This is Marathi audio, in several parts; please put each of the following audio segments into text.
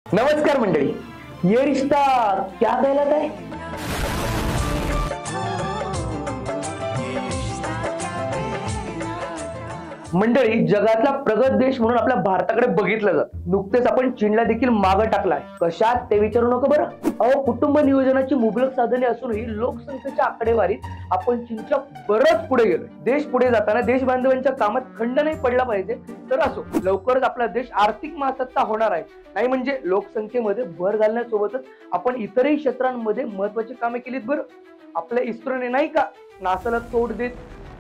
नमस्कार मंडळी, ये रिश्ता क्या कहलाता है। मंडळी, जगातला प्रगत देश म्हणून आपल्या भारताकडे बघितलं जातं। नुकतेच आपण चीनला देखील मागे टाकलाय। कशात ते विचारू नका बरं। अहो, कुटुंब नियोजनाची मुबलक साधने असूनही लोकसंख्येच्या आकडेवारीत आपण चीनच्या बरंच पुढे गेलोय। देश पुढे जाताना देश बांधवांच्या कामात खंड नाही पडला पाहिजे। तर असो, लवकरच आपला देश आर्थिक महासत्ता होणार आहे। नाही म्हणजे लोकसंख्येमध्ये भर घालण्यासोबतच आपण इतरही क्षेत्रांमध्ये महत्त्वाची कामे केलीत बरं। आपल्या इस्रोने नाही का नासाला तोड देत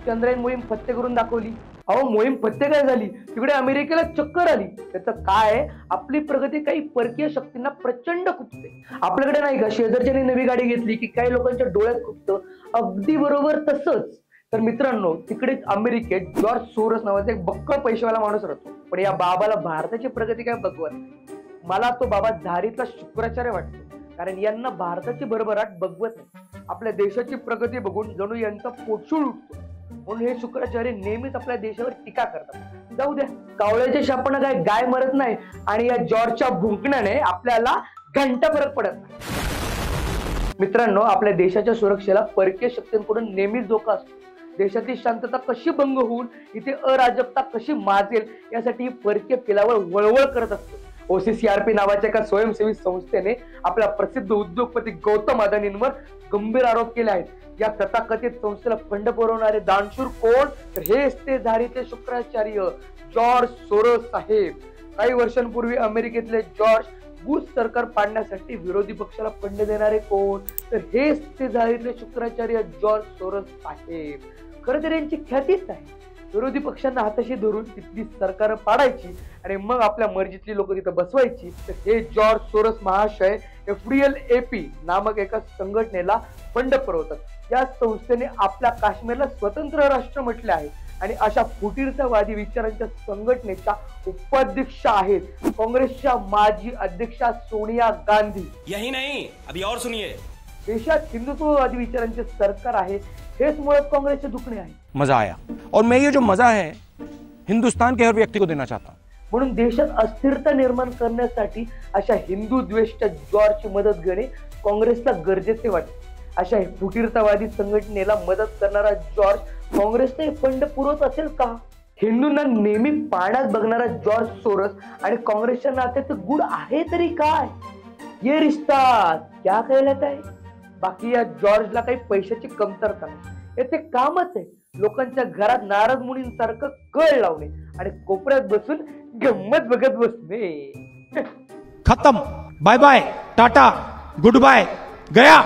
चंद्रयान मोहीम फत्ते करून दाखवली। अहो, मोहीम फत्ते काय झाली, तिकडे अमेरिकेला चक्कर आली। त्याचं काय, आपली प्रगती काही परकीय शक्तींना प्रचंड खुपते। आपल्याकडे नाही का शेजारच्याने नवी गाडी घेतली की काही लोकांच्या डोळ्यात खुपतं, अगदी बरोबर तसंच। तर मित्रांनो, तिकडेच अमेरिकेत जॉर्ज सोरस नावाचा एक बक्कळ पैशावाला माणूस राहतो। पण या बाबाला भारताची प्रगती काय बघवत नाही। मला तो बाबा झारीतला शुक्राचार्य वाटतो, कारण यांना भारताची भरभराट बघवत नाही। आपल्या देशाची प्रगती बघून जणू यांचा पोटशूळ उठतो। म्हणून हे शुक्राचार्य नेहमीच आपल्या देशावर टीका करतात। जाऊ द्या, कावळ्याच्या शापानं काय गाय मरत नाही, आणि या जॉर्जच्या भुंकण्याने आपल्याला घंटा फरक पडत नाही। मित्रांनो, आपल्या देशाच्या सुरक्षेला परकीय शक्तींकडून नेहमीच धोका असतो। देशातील शांतता कशी भंग होऊन इथे अराजकता कशी माजेल यासाठी परकीय पिलावर वळवळ करत असतो। OCCRP नावाच्या एका स्वयंसेवी संस्थेने आपल्या प्रसिद्ध उद्योगपती गौतम अदानींवर गंभीर आरोप केले आहेत। या तथाकथित संस्थेला फंड पुरवणारे दानशूर कोण, तर हेच ते झारीतले शुक्राचार्य जॉर्ज सोरोस साहेब। काही वर्षांपूर्वी अमेरिकेतले जॉर्ज बुश सरकार पाडण्यासाठी विरोधी पक्षाला फंड देणारे कोण, तर हेच ते झारीतले शुक्राचार्य जॉर्ज सोरोस साहेब। खरं तर यांची ख्यातीच आहे, विरोधी पक्षांना हाताशी धरून तिथली सरकार पाडायची आणि मग आपल्या मर्जीतली लोक तिथं बसवायची। तर हे जॉर्ज सोरोस महाशय FDLAP नामक एका संघटनेला फंड पुरवतात। या संस्थेने आपल्या काश्मीरला स्वतंत्र राष्ट्र म्हटले आहे आणि अशा फुटीरतावादी विचारांच्या संघटनेच्या उपाध्यक्ष आहेत काँग्रेसच्या माजी अध्यक्षा सोनिया गांधी। यही नहीं, अभी और सुनिए। देशात हिंदुत्ववादी विचारांचे सरकार आहे, हेच मुळात काँग्रेसचे दुखणे आहे। मजा आया, और मैं ये जो मजा है हिंदुस्तान के हर व्यक्ति को देना चाहता हूँ। म्हणून देशात अस्थिरता निर्माण करण्यासाठी अशा हिंदू द्वेष्ट जॉर्जची मदत घेणे काँग्रेसला गरजेचे वाटते। अशा फुटीरतावादी संघटनेला मदत करणारा जॉर्ज काँग्रेसने फंड पुरवत असेल का? हिंदूंना नेहमी पाण्यात बघणारा जॉर्ज सोरस आणि काँग्रेसच्या नात्यात गुड आहे तरी काय? ये रिश्ता क्या कहलाता है। बाकी या जॉर्जला काही पैशाची कमतरता नाही, याचे कामच आहे लोकांच्या घरात नारद मुनींसारखं कळ लावणे आणि कोपऱ्यात बसून गंमत बघत बसणे। खत्म, bye bye, tata, good bye, गया।